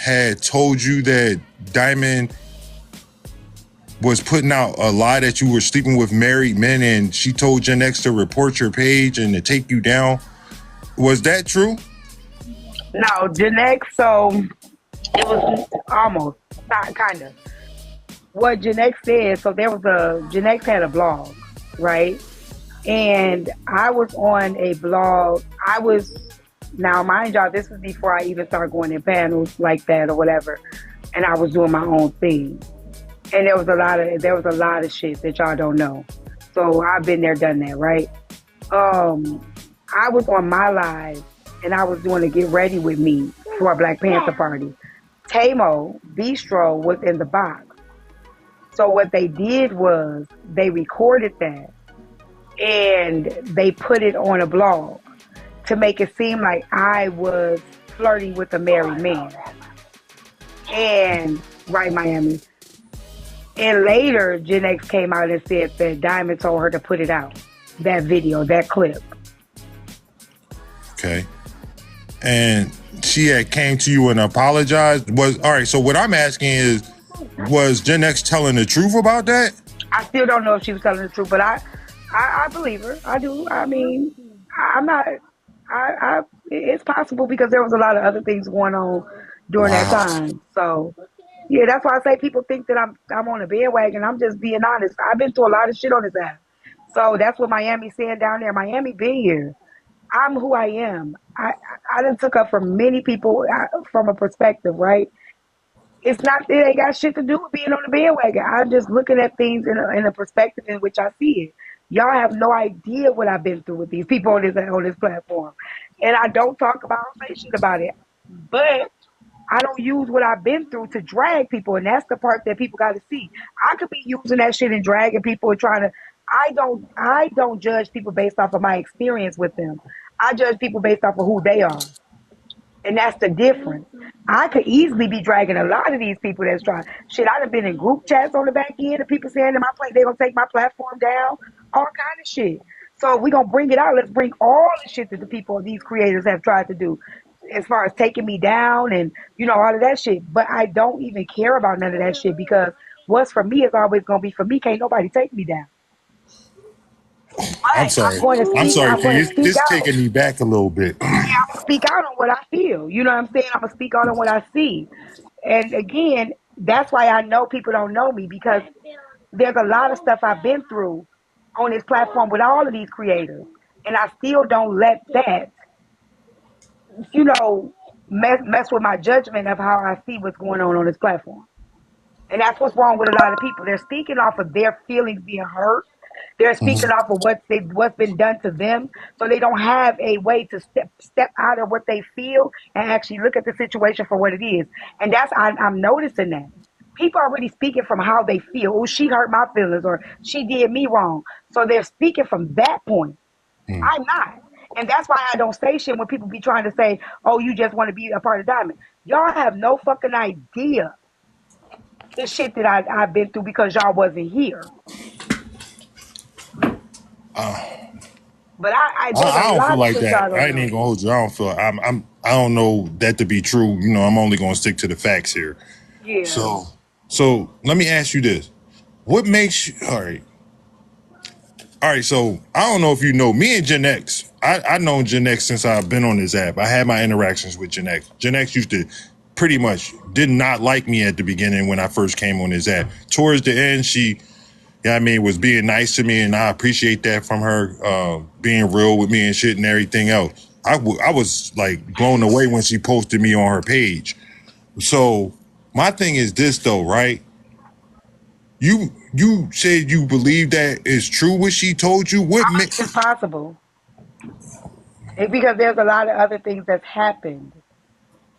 had told you that Diamond was putting out a lie that you were sleeping with married men, and she told Gen X to report your page and to take you down. Was that true? No, Gen X, so it was almost, not kind of. What Gen X said, so there was Gen X had a blog, right? And I was on a blog. Now mind y'all, this was before I even started going in panels like that or whatever. And I was doing my own thing. And there was a lot of shit that y'all don't know. So I've been there, done that, right? I was on my live and I was doing a get ready with me for a Black Panther party. Tamo Bistro was in the box. So what they did was they recorded that and they put it on a blog to make it seem like I was flirting with a married man. And right, Miami. And later, Gen X came out and said that Diamond told her to put it out, that video, that clip. Okay. And she had came to you and apologized. All right, so what I'm asking is, was Gen X telling the truth about that? I still don't know if she was telling the truth, but I believe her. I do. I mean, I'm not. It's possible because there was a lot of other things going on during that Wow. time. So yeah, that's why I say people think that I'm on a bandwagon. I'm just being honest. I've been through a lot of shit on this app. So that's what Miami said down there. Miami been here. I'm who I am. I done took up from many people from a perspective, right? It ain't got shit to do with being on the bandwagon. I'm just looking at things in a perspective in which I see it. Y'all have no idea what I've been through with these people on this platform, and I don't talk about or say shit about it. But I don't use what I've been through to drag people, and that's the part that people got to see. I could be using that shit and dragging people and trying to. I don't judge people based off of my experience with them. I judge people based off of who they are. And that's the difference. I could easily be dragging a lot of these people that's trying. Shit, I'd have been in group chats on the back end of people saying that they're gonna take my platform down, all kind of shit. So if we gonna bring it out, let's bring all the shit that the people, these creators have tried to do. As far as taking me down and all of that shit. But I don't even care about none of that shit because what's for me is always gonna be for me. Can't nobody take me down. I'm But sorry. I'm sorry, I'm King. gonna speak It's out. taking me back a little bit. Speak out on what I feel. You know what I'm saying? I'm gonna speak out on what I see. And again, that's why I know people don't know me because there's a lot of stuff I've been through on this platform with all of these creators. And I still don't let that, you know, mess with my judgment of how I see what's going on this platform. And that's what's wrong with a lot of people. They're speaking off of their feelings being hurt. They're speaking off of what's been done to them. So they don't have a way to step out of what they feel and actually look at the situation for what it is. And I'm noticing that. People are already speaking from how they feel. Oh, she hurt my feelings or she did me wrong. So they're speaking from that point. I'm not. And that's why I don't say shit when people be trying to say, oh, you just want to be a part of Diamond. Y'all have no fucking idea the shit that I've been through because y'all wasn't here. But there's a I don't feel lot of like shit that. y'all I don't ain't even know. gonna hold you. I don't feel. I don't know that to be true. I'm only gonna stick to the facts here. Yeah. So let me ask you this: what makes you all right? All right. So I don't know if you know me and Gen X. I known Gen X since I've been on this app. I had my interactions with Gen X. Gen X used to pretty much did not like me at the beginning when I first came on this app. Towards the end, she was being nice to me, and I appreciate that from her, being real with me and shit and everything else. I was like blown away when she posted me on her page. So my thing is this though, right? You said you believe that is true what she told you. What It's makes possible. It's because there's a lot of other things that's happened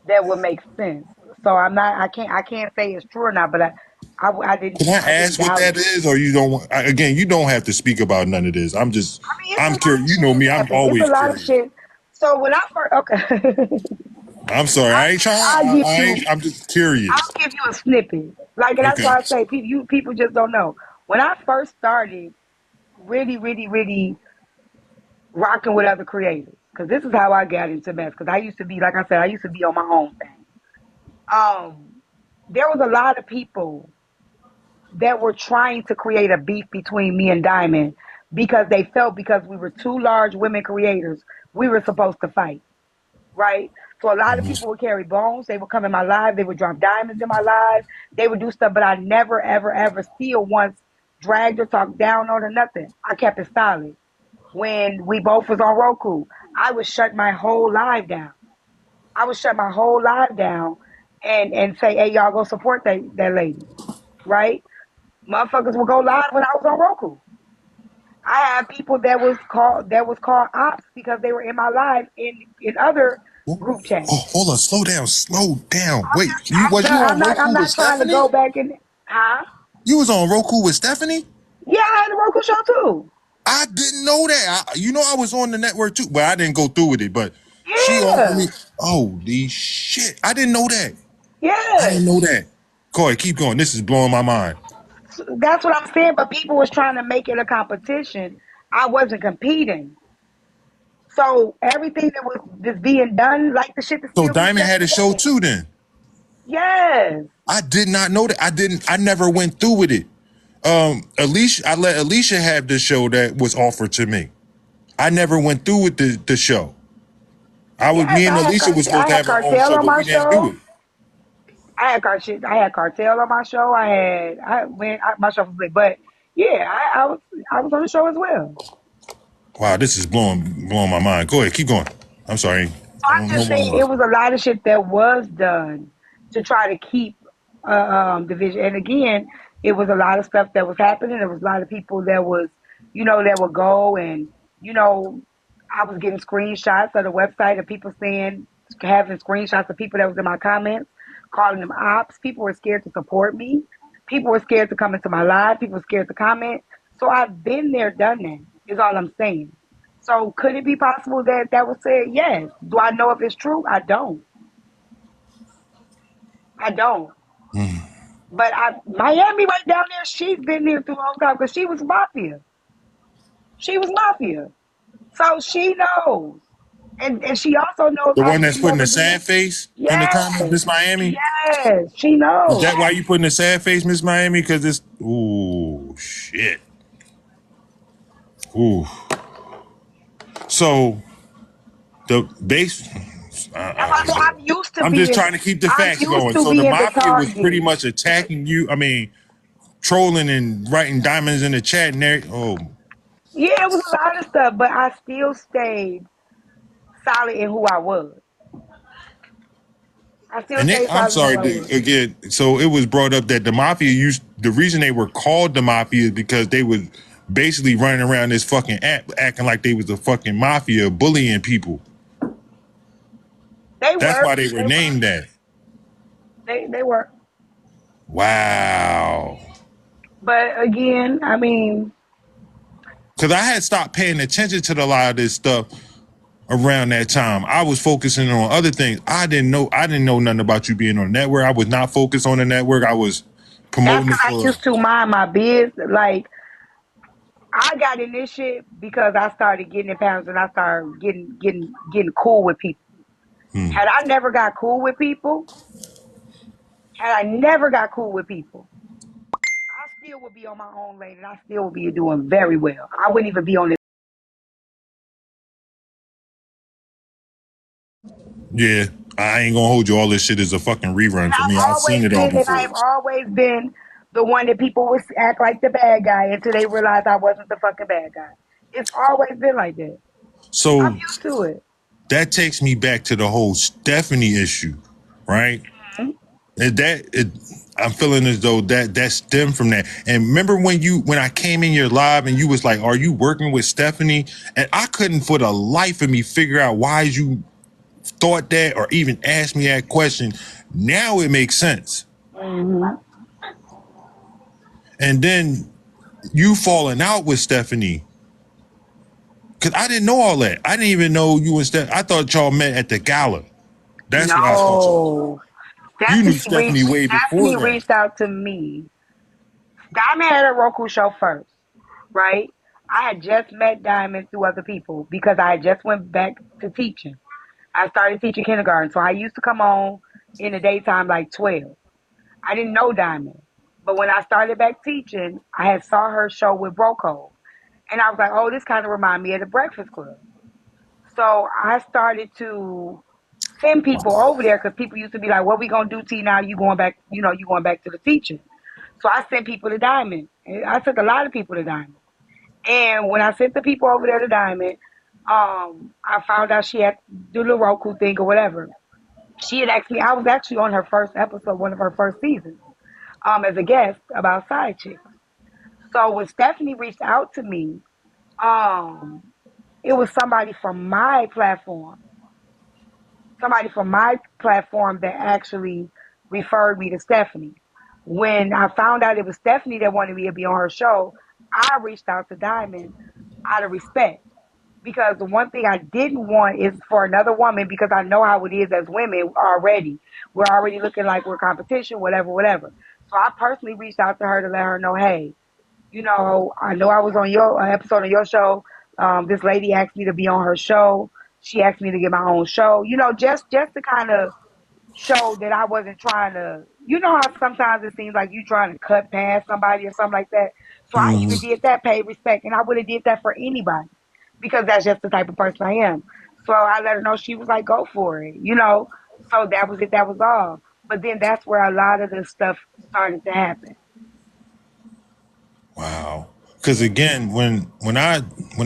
that would make sense. So I can't say it's true or not, but can I I didn't ask what doubt that it. is, or you don't? Again, you don't have to speak about none of this. I mean, it's a I'm lot curious. of You shit know that's me. I'm happened. It's a always lot of curious. shit. So when I first, okay, I'm sorry. I ain't trying. I'll give I you, ain't. I'm just curious. I'll give you a snippet. Like that's Okay. why I say people just don't know. When I first started, really, really, really rocking with other creators. Because this is how I got into mess. Because I used to be, like I said, I used to be on my own thing. Um, there was a lot of people that were trying to create a beef between me and Diamond because they felt because we were two large women creators, we were supposed to fight, right? So a lot of people would carry bones. They would come in my live. They would drop diamonds in my live. They would do stuff, but I never, ever, ever still once dragged or talked down on or nothing. I kept it solid. When we both was on Roku, I would shut my whole live down. I would shut my whole live down and say, "Hey, y'all go support that lady," right? Motherfuckers would go live when I was on Roku. I had people that was called ops because they were in my live in other Oh, group chats. hold on, slow down, slow down. Wait, I'm not. I'm Roku with not trying to Stephanie? go back in. Huh? You was on Roku with Stephanie? Yeah, I had a Roku show too. I didn't know that. I was on the network too. Well, I didn't go through with it, but she offered Yeah, me. Holy shit! I didn't know that. I yeah. didn't know that. Corey, keep going. This is blowing my mind. So that's what I'm saying. But people was trying to make it a competition. I wasn't competing. So everything that was just being done, like the shit that So still be Diamond done had a show today. too. Then Yes. I did not know that. I didn't. I never went through with it. Alicia, I let Alicia have the show that was offered to me. I never went through with the show. Yes, Me and Alicia was supposed I to had have our own Cartel show, on but my we didn't do show. it. I had Cartel on my show. My show was big, but yeah, I was on the show as well. Wow, this is blowing my mind. Go ahead, keep going. I'm sorry. I I'm don't know just what saying it was a lot of shit that was done to try to keep division. And again, it was a lot of stuff that was happening. There was a lot of people that was, that would go and, you know, I was getting screenshots of the website of people saying, having screenshots of people that was in my comments, calling them ops. People were scared to support me. People were scared to come into my live. People were scared to comment. So I've been there, done that, is all I'm saying. So could it be possible that that was said? Yes. Do I know if it's true? I don't. I don't. But Miami right down there, she's been there through a long time because she was mafia. She was mafia. So she knows. And she also knows the I one that's would putting never a do sad that. face in the comments, Yes. Miss Miami. Yes. She Is knows. that why you putting a sad face, Miss Miami? Because it's ooh shit. Ooh. So the base. That's why I said I'm used to I'm just being trying to keep the I'm facts used going. to So the being the mafia was pretty target. much attacking you. I mean, trolling and writing diamonds in the chat and there. Oh, Yeah, it was a lot of stuff, but I still stayed solid in who I was. I still and stayed I'm solid in who sorry I was. again. So it was brought up that the mafia used the reason they were called the mafia is because they was basically running around this fucking app acting like they was the fucking mafia, bullying people. They That's were. why they were They were. named that. They were. Wow. But again, I mean, Because I had stopped paying attention to a lot of this stuff around that time. I was focusing on other things. I didn't know nothing about you being on the network. I was not focused on the network. I was that's promoting it because I for used to mind my biz. Like I got in this shit because I started getting in pounds and I started getting cool with people. Had I never got cool with people, had I never got cool with people, I still would be on my own lane and I still would be doing very well. I wouldn't even be on this. yeah. I ain't gonna hold you. All this shit is a fucking rerun for me. I've seen it all I before. have always been the one that people would act like the bad guy until they realized I wasn't the fucking bad guy. It's always been like that. I'm So used to it. that takes me back to the whole Stephanie issue, right? Mhm. And I'm feeling as though that stemmed from that. And remember when I came in your live and you was like, "Are you working with Stephanie?" And I couldn't for the life of me figure out why you thought that or even asked me that question. Now it makes sense. Mhm. And then you falling out with Stephanie. Cause I didn't know all that. I didn't even know you and Steph. I thought y'all met at the gala. That's what I thought. No. You knew Stephanie way before Stephanie that. reached out to me. Diamond had a Roku show first, right? I had just met Diamond through other people because I had just went back to teaching. I started teaching kindergarten. So I used to come on. in the daytime, like 12. I didn't know Diamond. But when I started back teaching, I had saw her show with Broco. And I was like, oh, this kind of remind me of the Breakfast Club. So I started to send people over there because people used to be like, what we going to do, T, now? You going back, you going back to the teaching. So I sent people to Diamond. And I took a lot of people to Diamond. And when I sent the people over there to Diamond, I found out she had to do the Roku thing or whatever. She had asked me, I was actually on her first episode, one of her first seasons, as a guest about side chicks. So when Stephanie reached out to me, um, it was somebody from my platform that actually referred me to Stephanie. When I found out it was Stephanie that wanted me to be on her show, I reached out to Diamond out of respect. Because the one thing I didn't want is for another woman, because I know how it is as women already. We're already looking like we're competition, whatever, whatever. So I personally reached out to her to let her know, hey, I know I was on your episode of your show. This lady asked me to be on her show. She asked me to get my own show. Just to kind of show that I wasn't trying to. You know how sometimes it seems like you trying to cut past somebody or something like that. So I even did that, pay respect, and I would have did that for anybody because that's just the type of person I am. So I let her know. She was like, "Go for it." So that was it. That was all. But then that's where a lot of the stuff started to happen. Wow. Because Yeah. again, when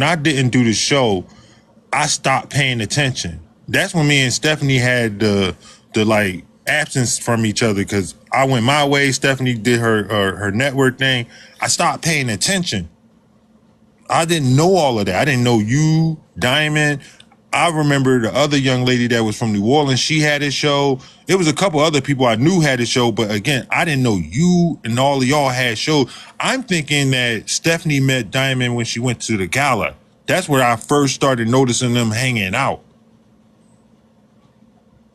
I didn't do the show, I stopped paying attention. That's when me and Stephanie had the like absence from each other because I went my way. Stephanie did her network thing. I stopped paying attention. I didn't know all of that. I didn't know you, Diamond. I remember the other young lady that was from New Orleans. She had a show. It was a couple other people I knew had a show, but again, I didn't know you and all of y'all had shows. I'm thinking that Stephanie met Diamond when she went to the gala. That's where I first started noticing them hanging out.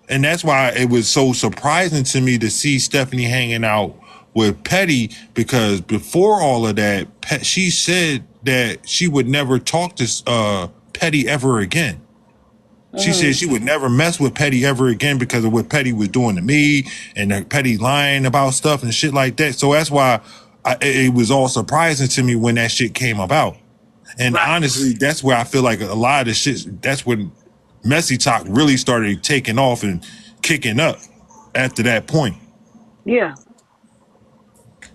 And that's why it was so surprising to me to see Stephanie hanging out with Petty because before all of that, she said that she would never talk to Petty ever again. She said Hmm. she would never mess with Petty ever again because of what Petty was doing to me and Petty lying about stuff and shit like that. So that's why it was all surprising to me when that shit came about. And Right. honestly, that's where I feel like a lot of the shit, that's when Messy Talk really started taking off and kicking up after that point. Yeah.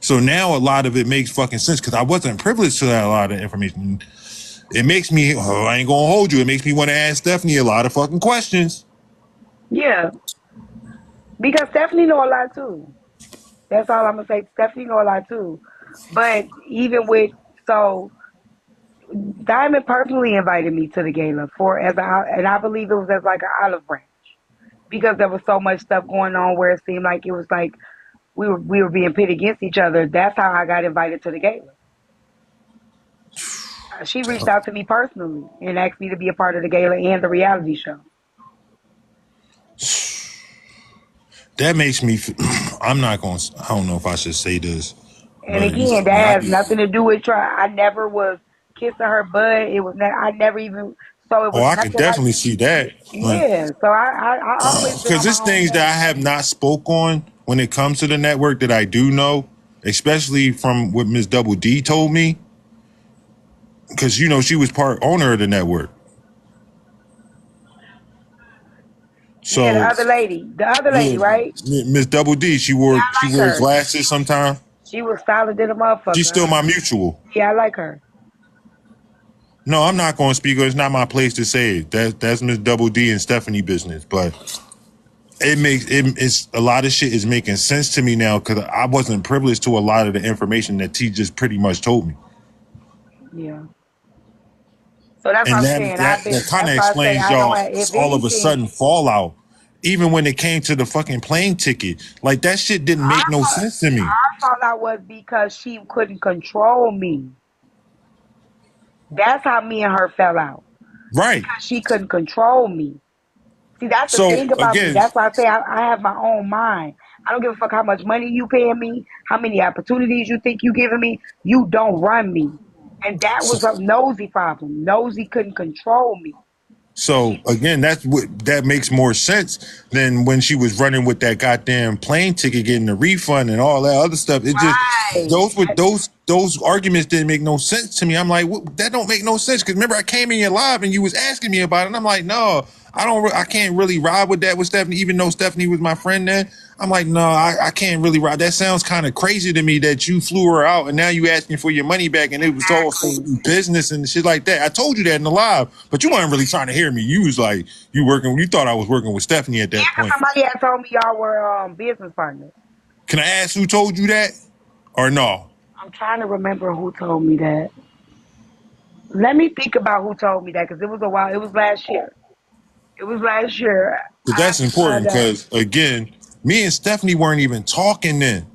So now a lot of it makes fucking sense because I wasn't privileged to that a lot of information. It makes me, I ain't gonna hold you, it makes me want to ask Stephanie a lot of fucking questions. Yeah. Because Stephanie know a lot too. That's all I'm gonna say. Stephanie know a lot too. But even with so Diamond personally invited me to the gala and I believe it was as like an olive branch because there was so much stuff going on where it seemed like it was like we were being pit against each other. That's how I got invited to the gala. She reached out to me personally and asked me to be a part of the gala and the reality show. That makes me, I'm not gonna, I don't know if I should say this, And but you again, see, I that has be, nothing to do with try. I never was kissing her butt. It was not. I never even. So it oh, was I can nothing like. definitely see that. But Yeah. So I always been because on my there's own things that I game. have not spoke on when it comes to the network that I do know, especially from what Miss Double D told me, because she was part owner of the network. Yeah, So the other lady, yeah, right? Miss Double D, she Yeah, wore I she like wears her. glasses sometimes. She was solid in a She's motherfucker. still my mutual. Yeah, I like her. No, I'm not going to speak. It's not my place to say it. That's Miss Double D and Stephanie business. But it's a lot of shit is making sense to me now because I wasn't privileged to a lot of the information that T just pretty much told me. Yeah. So that's what And I'm that saying. that that kind That's of why I say explains I don't y'all have. If all of a anything, sudden fallout. Even when it came to the fucking plane ticket, like that shit didn't make our no fault, sense to me. our fallout was because she couldn't control me. That's how me and her fell out Right. because she couldn't control me. See, that's the So thing about me. again, That's why I say I have my own mind. I don't give a fuck how much money you paying me, how many opportunities you think you giving me. You don't run me. And that so, was a nosy problem. Nosy couldn't control me. So again, that makes more sense than when she was running with that goddamn plane ticket, getting the refund and all that other stuff. It just Right. those arguments didn't make no sense to me. I'm like, that don't make no sense. Because remember, I came in your live and you was asking me about it, and I'm like, no, I can't really ride with that with Stephanie, even though Stephanie was my friend then. I'm like, no, I can't really ride. That sounds kind of crazy to me that you flew her out and now you asking for your money back and it was all supposed Exactly. to be business and shit like that. I told you that in the live, but you weren't really trying to hear me. You was like, you thought I was working with Stephanie at Yeah, that 'cause point. somebody had told me y'all were business partners. Can I ask who told you that or no? I'm trying to remember who told me that. Let me think about who told me that because it was a while. It was last year. It was last year. Because I have that's to find important. out. Because again, me and Stephanie weren't even talking then.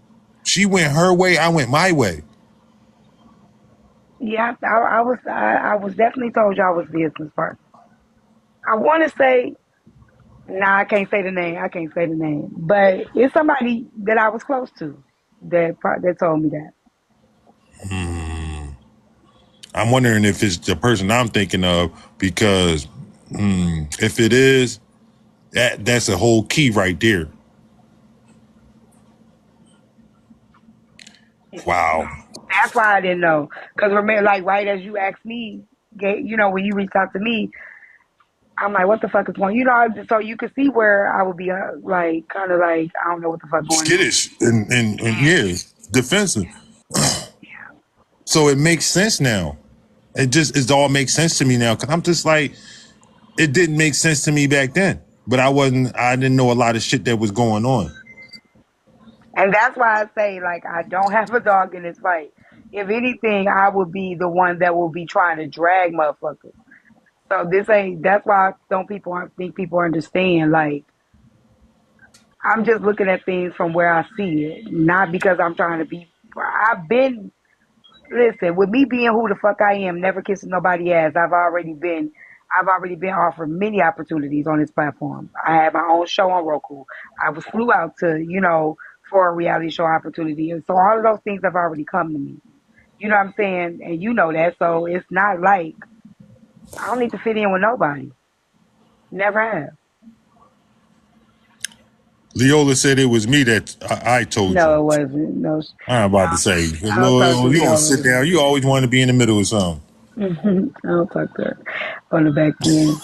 She went her way, I went my way. Yeah, I was definitely told y'all was business partners. I want to say, nah, I can't say the name. I can't say the name, but it's somebody that I was close to that told me that. I'm wondering if it's the person I'm thinking of because if it is, that's a whole key right there. Wow. That's why I didn't know. Cause remember, like right as you asked me, when you reached out to me, I'm like, what the fuck is going? So you could see where I would be like, kind of like, I don't know what the fuck going on. Skittish and yeah, defensive. So it makes sense now. It all makes sense to me now because I'm just like, it didn't make sense to me back then. But I didn't know a lot of shit that was going on. And that's why I say, like, I don't have a dog in this fight. If anything, I would be the one that will be trying to drag motherfuckers. So that's why I don't think people understand. Like, I'm just looking at things from where I see it, not because I'm trying to be. Listen, with me being who the fuck I am, never kissing nobody ass, I've already been offered many opportunities on this platform. I had my own show on Roku. I was flew out to, for a reality show opportunity. And so all of those things have already come to me. You know what I'm saying? And you know that. So it's not like I don't need to fit in with nobody. Never have. Leola said it was me that I told you. No, it wasn't. No, I'm about to say, I don't talk to you don't sit Leola. down. You always want to be in the middle of something. I don't talk to her on the back end.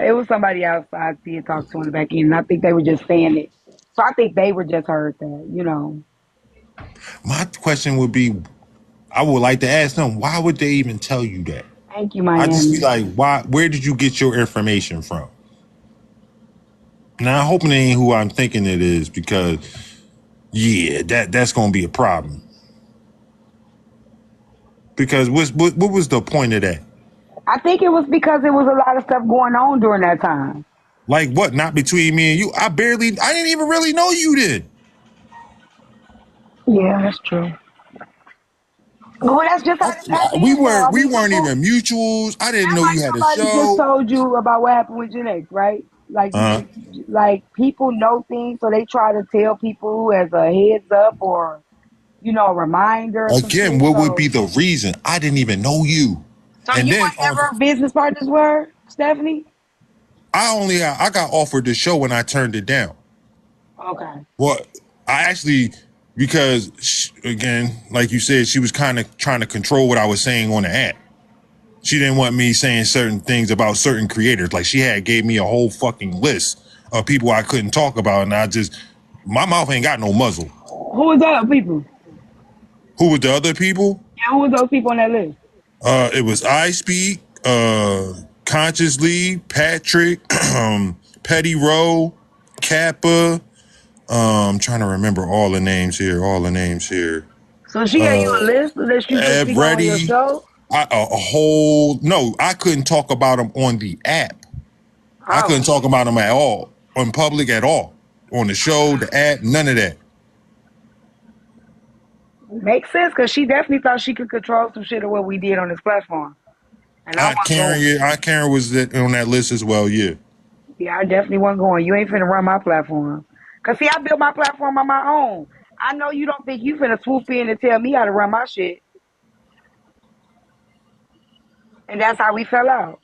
It was somebody else I did talk to on the back end, and I think they were just saying it. So I think they were just heard that. My question would be, I would like to ask them, why would they even tell you that? Thank you, I just be Miami. like, why? Where did you get your information from? Now, I'm hoping it ain't who I'm thinking it is because, yeah, that's gonna be a problem. Because what was the point of that? I think it was because there was a lot of stuff going on during that time. Like what? Not between me and you. I didn't even really know you did. Yeah, that's true. Well, that's just how this app We is, though. weren't I we mean, weren't people even mutuals. I didn't act know like you had a somebody just show. told you about what happened with Gen X, right? Like you Uh, just like people know things, so they try to tell people as a heads up or a reminder or some again, shit. what would be So, the reason? I didn't even know you. so And you then were never business partners, were Stephanie? I got offered the show when I turned it down. Okay. Well, I actually because again, like you said, she was kind of trying to control what I was saying on the app. She didn't want me saying certain things about certain creators. Like she had gave me a whole fucking list of people I couldn't talk about, and my mouth ain't got no muzzle. Who was those people? Who was the other people? Yeah, who was those people on that list? It was I Speak, Consciously, Patrick, Petty Row, Kappa. I'm trying to remember all the names here. All the names here. So she gave you a list that you could Ed speak on your Ready. show? A whole no. I couldn't talk about them on the app. I couldn't Oh, talk about them at all on public at all on the show, the app, none of that. makes sense because she definitely thought she could control some shit of what we did on this platform. And I wasn't going. Karen was on that list as well. Yeah. Yeah, I definitely wasn't going. You ain't finna run my platform. Because, see, I built my platform on my own. I know you don't think you finna swoop in and tell me how to run my shit. And that's how we fell out.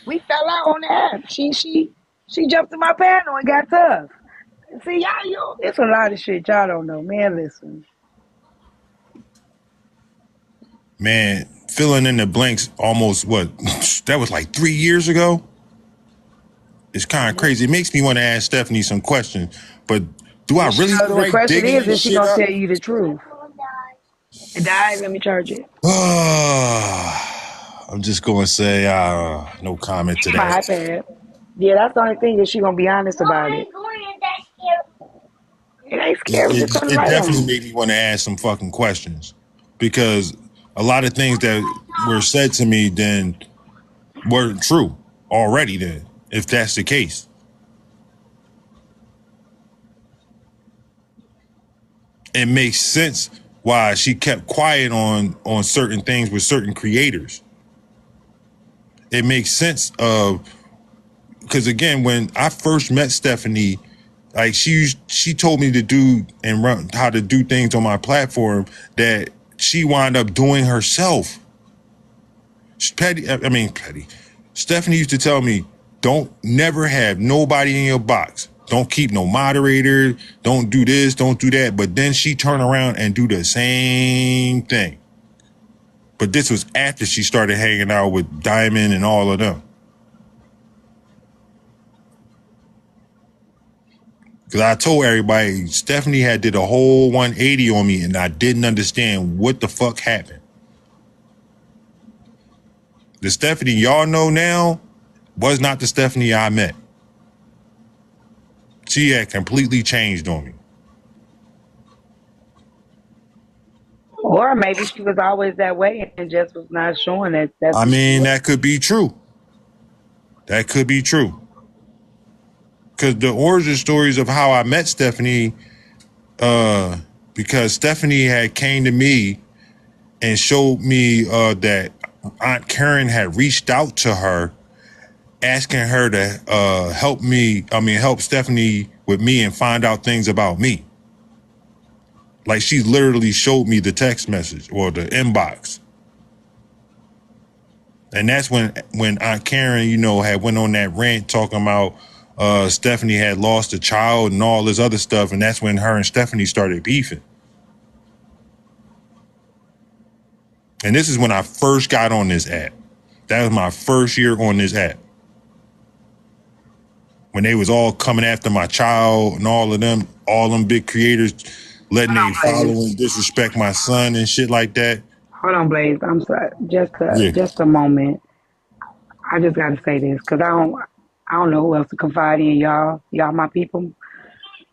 We fell out on the app. She jumped in my panel and got tough. See, y'all, it's a lot of shit y'all don't know, man. Listen. Man, filling in the blanks almost what? That was like 3 years ago. It's kind of crazy. It makes me want to ask Stephanie some questions, but do I really feel The like question digging is this she shit gonna up? tell you the truth? It died. Let me charge it. I'm just gonna say no comment to My that. iPad. Yeah, that's the only thing is she gonna be honest about it. It ain't scary. Just turn the It light definitely on. made me want to ask some fucking questions because a lot of things that were said to me then weren't true already. Then, if that's the case, it makes sense why she kept quiet on certain things with certain creators. It makes sense of because again, when I first met Stephanie, like she told me to do and run how to do things on my platform that she wound up doing herself. Petty. Stephanie used to tell me, don't never have nobody in your box. Don't keep no moderator. Don't do this. Don't do that. But then she turn around and do the same thing. But this was after she started hanging out with Diamond and all of them. Because I told everybody, Stephanie had did a whole 180 on me and I didn't understand what the fuck happened. The Stephanie y'all know now was not the Stephanie I met. She had completely changed on me. Or maybe she was always that way and just was not showing that that's I who she mean, was. that could be true. That could be true. Because the origin stories of how I met Stephanie, because Stephanie had came to me and showed me that Aunt Karen had reached out to her, asking her to help Stephanie with me and find out things about me. Like she literally showed me the text message or the inbox. And that's when Aunt Karen, had went on that rant talking about Stephanie had lost a child and all this other stuff. And that's when her and Stephanie started beefing. And this is when I first got on this app. That was my first year on this app. When they was all coming after my child and all them big creators letting Hold they on, Blaze. following disrespect my son and shit like that. Hold on, Blaze. I'm sorry. Yeah. Just a moment. I just gotta say this because I don't know who else to confide in, y'all. Y'all, my people.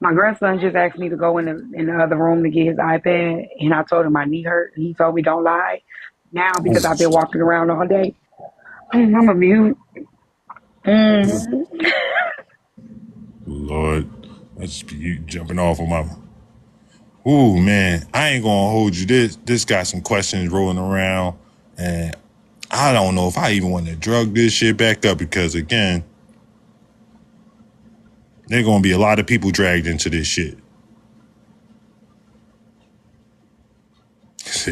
My grandson just asked me to go in the other room to get his iPad, and I told him my knee hurt. And he told me don't lie. Now because I've been walking around all day, I'm a mute. Lord, that's you jumping off of my. Ooh, man, I ain't gonna hold you. This got some questions rolling around, and I don't know if I even want to drug this shit back up because again, there gonna be a lot of people dragged into this shit.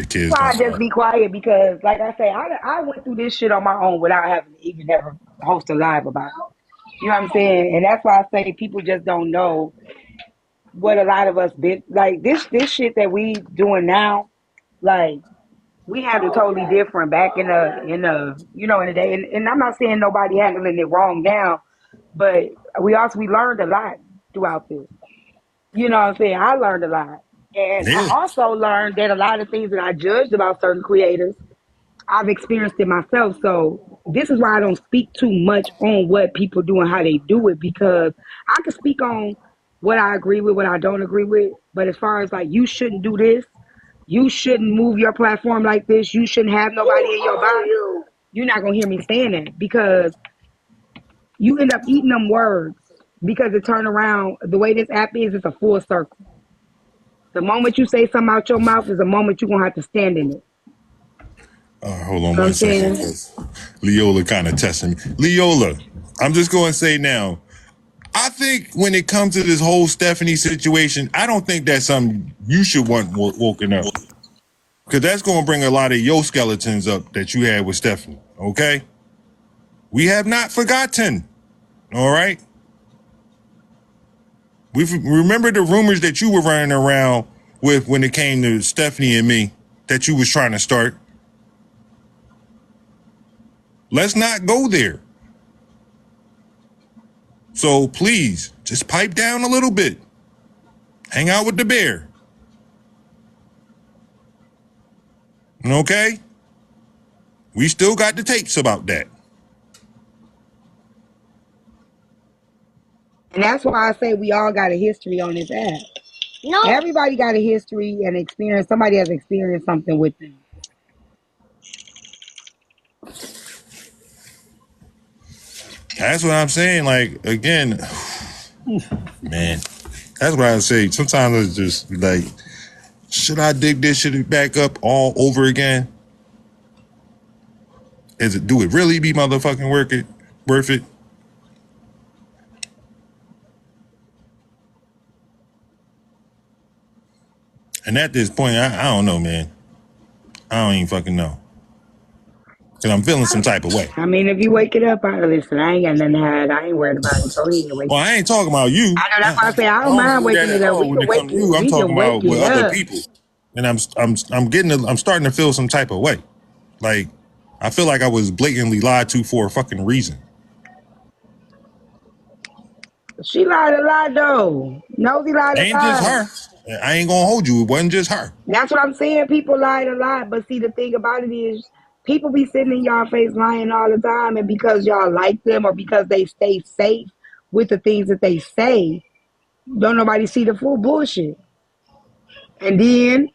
Kids Why don't I just start. be quiet because, like I say, I went through this shit on my own without having to even ever host a live about it. You know what I'm saying? And that's why I say people just don't know what a lot of us been like. This shit that we doing now, like we handled totally different back in the day. And I'm not saying nobody handling it wrong now, but we learned a lot throughout this. You know what I'm saying? I learned a lot. And I Yeah, also learned that a lot of things that I judged about certain creators, I've experienced it myself. So this is why I don't speak too much on what people do and how they do it because I can speak on what I agree with, what I don't agree with. But as far as like you shouldn't do this, you shouldn't move your platform like this, you shouldn't have nobody in your box, you're not gonna hear me saying that because you end up eating them words because it turn around the way this app is, it's a full circle. The moment you say something out your mouth is the moment you're gonna have to stand in it. hold You on know what one I'm second, saying? because Leola kind of testing me. Leola, I'm just going to say now, I think when it comes to this whole Stephanie situation, I don't think that's something you should want woken up. Because that's going to bring a lot of your skeletons up that you had with Stephanie, okay? We have not forgotten. All right. We remember the rumors that you were running around with when it came to Stephanie and me that you was trying to start. Let's not go there. So please, just pipe down a little bit. Hang out with the bear. Okay? We still got the tapes about that. And that's why I say we all got a history on this app. No. Everybody got a history and experience. Somebody has experienced something with them. That's what I'm saying. Like, again, man, that's what I say. Sometimes it's just like, should I dig this shit back up all over again? Do it really be motherfucking worth it? And at this point, I don't know, man. I don't even fucking know. Cause I'm feeling some type of way. I mean, if you wake it up, listen, I ain't got nothing to hide. I ain't worried about it. Go ahead, wake it up. I ain't talking about you. I know that's why I say I don't mind waking it up. When it comes to you, I'm talking about with other people. And I'm starting to feel some type of way. Like, I feel like I was blatantly lied to for a fucking reason. She lied a lot though. Nosy lied a lot. Ain't just her. I ain't gonna hold you. It wasn't just her. That's what I'm saying. People lied a lot. But see, the thing about it is, people be sitting in y'all face lying all the time. And because y'all like them or because they stay safe with the things that they say, don't nobody see the full bullshit. And then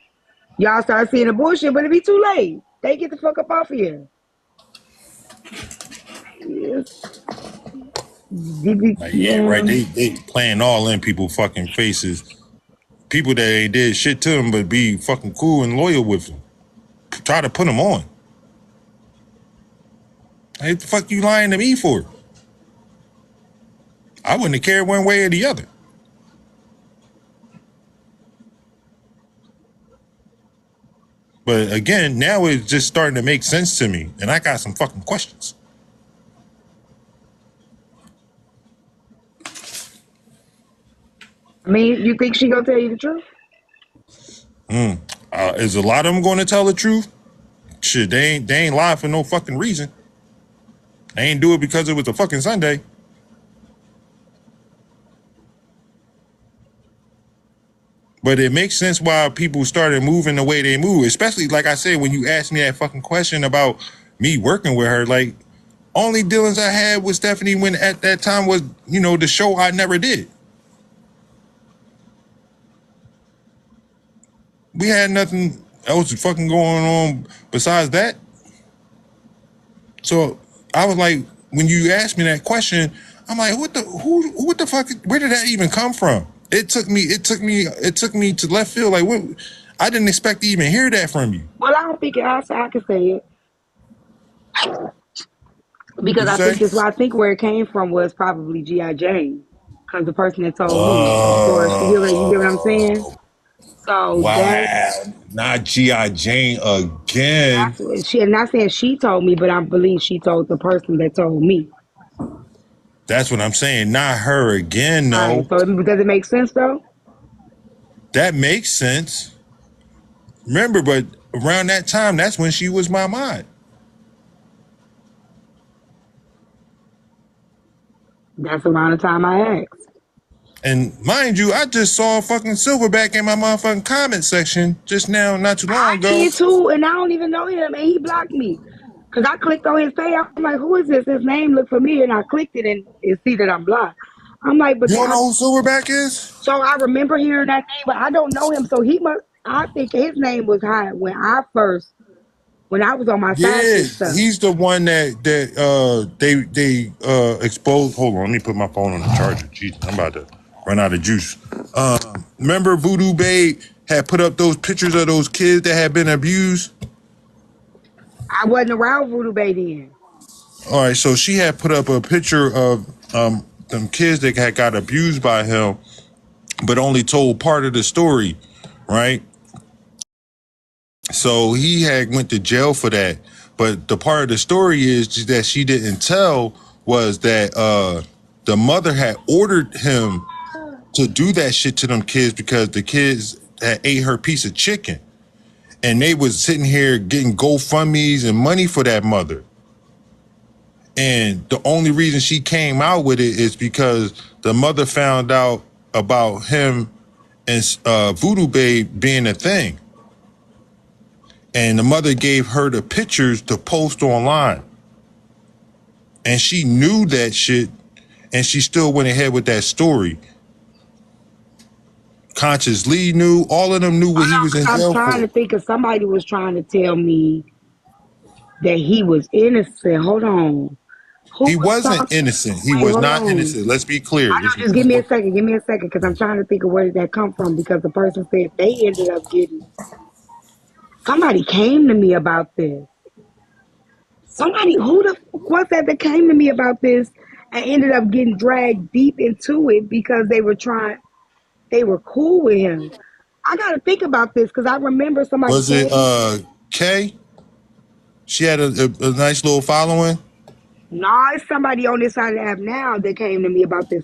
y'all start seeing the bullshit, but it be too late. They get the fuck up off of here. Like, yeah, right. They playing all in people fucking faces. People that ain't did shit to them, but be fucking cool and loyal with them. Try to put them on. Hey, what the fuck you lying to me for? I wouldn't have cared one way or the other. But again, now it's just starting to make sense to me, and I got some fucking questions. I mean, you think she gonna tell you the truth? Is a lot of them going to tell the truth? Shit, they ain't lie for no fucking reason. They ain't do it because it was a fucking Sunday. But it makes sense why people started moving the way they move, especially, like I said, when you asked me that fucking question about me working with her. Like, only dealings I had with Stephanie when at that time was, the show I never did. We had nothing else fucking going on besides that. So I was like, when you asked me that question, I'm like, what the fuck? Where did that even come from? It took me to left field. Like, what? I didn't expect to even hear that from you. Well, I don't think I can say it. Because I think where it came from was probably G.I. Jane. Because the person that told me. Or you get what I'm saying? So wow. Not G.I. Jane again. I'm not saying she told me, but I believe she told the person that told me. That's what I'm saying. Not her again, no. Right, so does it make sense, though? That makes sense. Remember, but around that time, that's when she was my mind. That's around the time I asked. And mind you, I just saw fucking Silverback in my motherfucking comment section just now, not too long ago. I did too, and I don't even know him, and he blocked me. Because I clicked on his page. I'm like, who is this? His name looked familiar, and I clicked it, and it see that I'm blocked. I'm like, but you don't know who Silverback is? So I remember hearing that name, but I don't know him. So I think his name was high when I was on my side stuff. He's the one that they exposed. Hold on, let me put my phone on the charger. Jeez, I'm about to run out of juice. Remember Voodoo Babe had put up those pictures of those kids that had been abused? I wasn't around Voodoo Babe then. All right, so she had put up a picture of them kids that had got abused by him, but only told part of the story, right? So he had went to jail for that. But the part of the story is that she didn't tell was that the mother had ordered him to do that shit to them kids because the kids had ate her piece of chicken. And they was sitting here getting GoFundMes and money for that mother. And the only reason she came out with it is because the mother found out about him and Voodoo Babe being a thing. And the mother gave her the pictures to post online. And she knew that shit, and she still went ahead with that story. Conscious Lee knew, all of them knew what he was in I'm jail trying to for. think of somebody was trying to tell me that he was innocent. Hold on. Who He was wasn't talking? innocent. He Wait, was hold not on. innocent. Let's be clear. I know, just give me a second. Give me a second, because I'm trying to think of where did that come from. Because the person said they ended up getting. Somebody came to me about this. Somebody, who the fuck was that came to me about this and ended up getting dragged deep into it because they were cool with him. I got to think about this because I remember somebody Was it came. Kay? She had a nice little following. Nah, it's somebody on this side of the app now that came to me about this.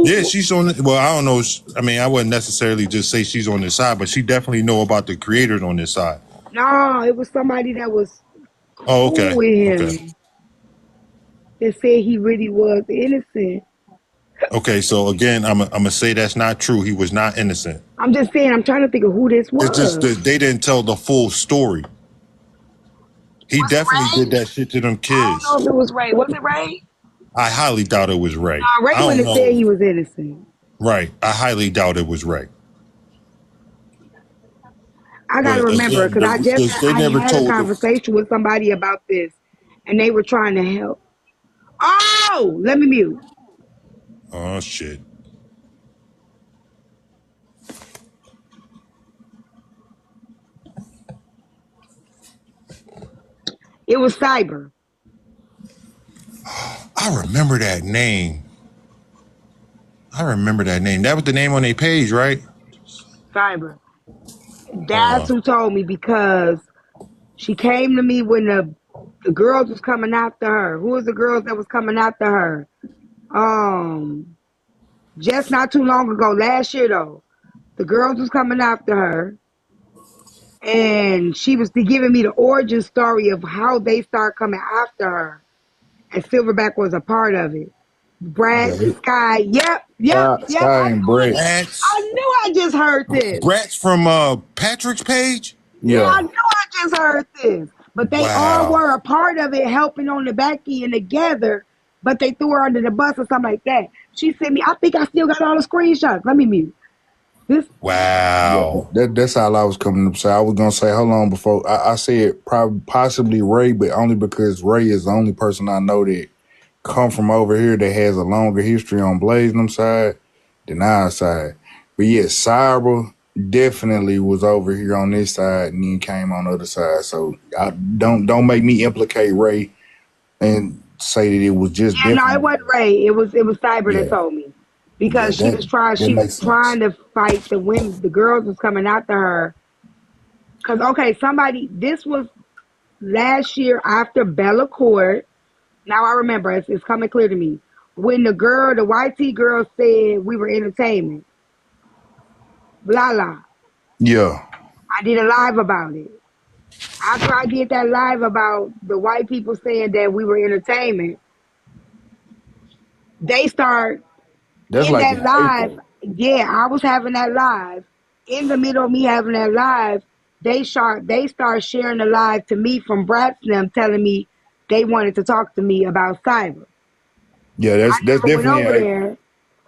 Yeah, Who? she's on. Well, I don't know. I mean, I wouldn't necessarily just say she's on this side, but she definitely know about the creators on this side. Nah, it was somebody that was Oh, cool okay, with okay, him that said he really was innocent. okay. So again, I'm gonna say that's not true. He was not innocent. I'm just saying, I'm trying to think of who this It's just was. that they didn't tell the full story. He Was it definitely did Ray? that shit to them I kids. don't know if it was Ray. Was it Ray? I highly doubt it was Ray. Nah, Ray I don't wouldn't have said know. he was innocent. Right. I highly doubt it was Ray. I gotta But remember again, because they I never had a told the. conversation with somebody about this, and they were trying to help. Oh, let me mute. Oh shit. It was Cyber. I remember that name. I remember that name. That was the name on their page, right? Cyber. Hold That's on. who told me because she came to me when the girls was coming after her. Who was the girls that was coming after her? Just not too long ago, last year though, the girls was coming after her, and she was giving me the origin story of how they started coming after her, and Silverback was a part of it. Yeah, Brad, Sky, yep. Sky I and knew it. Brett. Brats. I knew I just heard this. Brats from Patrick's page? Yeah, I Yeah, knew I just heard this. But they all Wow. were a part of it, helping on the back end together. But they threw her under the bus or something like that. She sent me. I think I still got all the screenshots. Let me mute this. yeah. Wow. That's all I was coming to say. I was gonna say, hold on, before I said probably possibly Ray, but only because Ray is the only person I know that come from over here that has a longer history on Blazee side than our side. But yeah, Cyber definitely was over here on this side and then came on the other side. So I don't make me implicate Ray and say that it was just Yeah, no, it definitely. wasn't Ray. It was Cyber that Yeah, told me yeah. because That she was makes sense. trying to fight the women. The girls was coming after her. Cause okay, somebody. This was last year after Bella Court. Now I remember. It's coming clear to me when the YT girl said we were entertainment. Blah blah. Yeah. I did a live about it. After I did that live about the white people saying that we were entertainment, they start That's in like that in live. April. Yeah, I was having that live. In the middle of me having that live, they start sharing the live to me from Bratz and them telling me they wanted to talk to me about cyber. Yeah, I that's never went definitely in over April. there.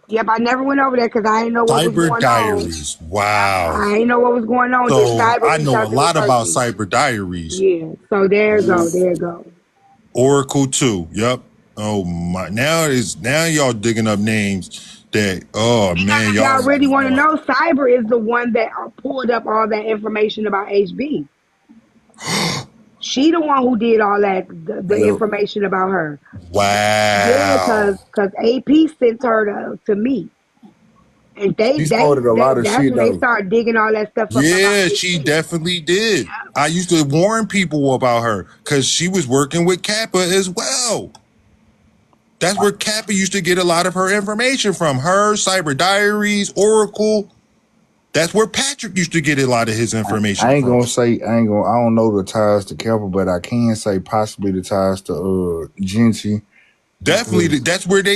Yep, I never went over there because I didn't know what was Cyber going on. Diaries. Yep, Wow. I didn't know what was going on. Then So Cyber I reached know a out to me lot about personally. Cyber Diaries. Yeah, so there you go. Oracle too. Yep. Oh my. Now y'all digging up names that. Oh Because man, if y'all y'all. really want to know, Cyber is the one that pulled up all that information about HB. She the one who did all that, the Yeah. information about her. Yeah, Wow. cause AP sent her to me. And She started a lot of that's shit when they though. started digging all that stuff up about Yeah, she HB. definitely did. I used to warn people about her because she was working with Kappa as well. That's where Kappa used to get a lot of her information from. Her, Cyber Diaries, Oracle. That's where Patrick used to get a lot of his information I ain't from. gonna say I don't know the ties to Kappa, but I can say possibly the ties to Genty. Definitely,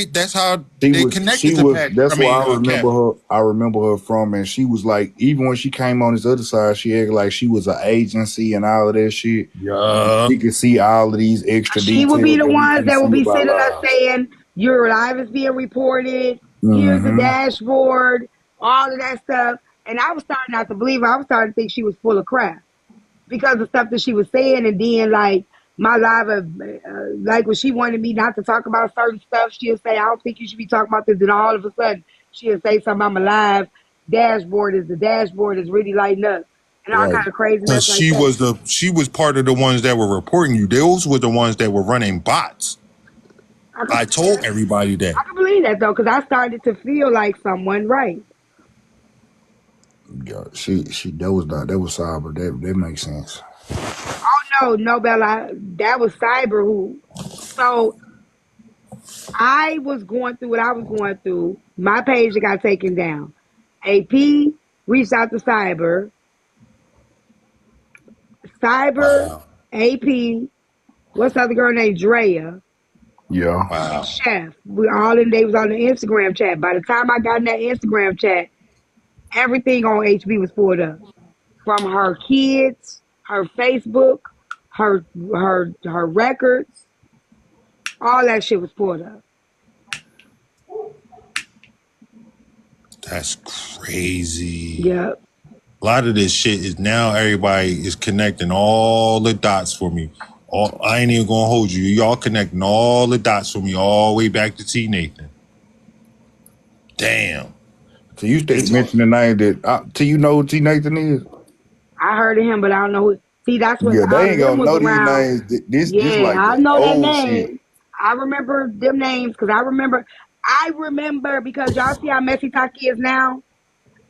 that's how they connected to Patrick. That's where Kappa. I remember her from, and she was like, even when she came on this other side, she acted like she was an agency and all of that shit. Yeah. She could see all of these extra She would be details the that we ones can that would see be about sending us lives. saying your live is being reported. Here's the Mm-hmm. dashboard, all of that stuff. And I was starting not to believe her. I was starting to think she was full of crap because of stuff that she was saying. And then like my live, like when she wanted me not to talk about certain stuff, she'll say, "I don't think you should be talking about this." And all of a sudden, she'll say something about my live dashboard is really lighting up and all Right. kind of crazy Because mess like that. she was part of the ones that were reporting you. Those were the ones that were running bots. I could I believe told that. everybody that. I can believe that though, because I started to feel like someone right. Yeah. She that was cyber. That makes sense. Oh no, Bella, that was Cyber who. So I was going through what I was going through. My page got taken down. AP reached out to Cyber. Cyber, Wow. AP, what's the other girl named Drea, Yeah. and Wow. Chef. We all in they was on the Instagram chat. By the time I got in that Instagram chat, everything on HB was pulled up. From her kids, her Facebook, her records, all that shit was pulled up. That's crazy. Yep. A lot of this shit is now everybody is connecting all the dots for me. I ain't even gonna hold you. Y'all connecting all the dots for me all the way back to T Nathan. Damn. So you It's mentioned the name that T, you know who T Nathan is? I heard of him, but I don't know who. See, that's when Yeah, all they of ain't them gonna was know these around. names. This Yeah, like I that know that old shit. name. I remember them names because I remember because y'all see how messy Taki is now.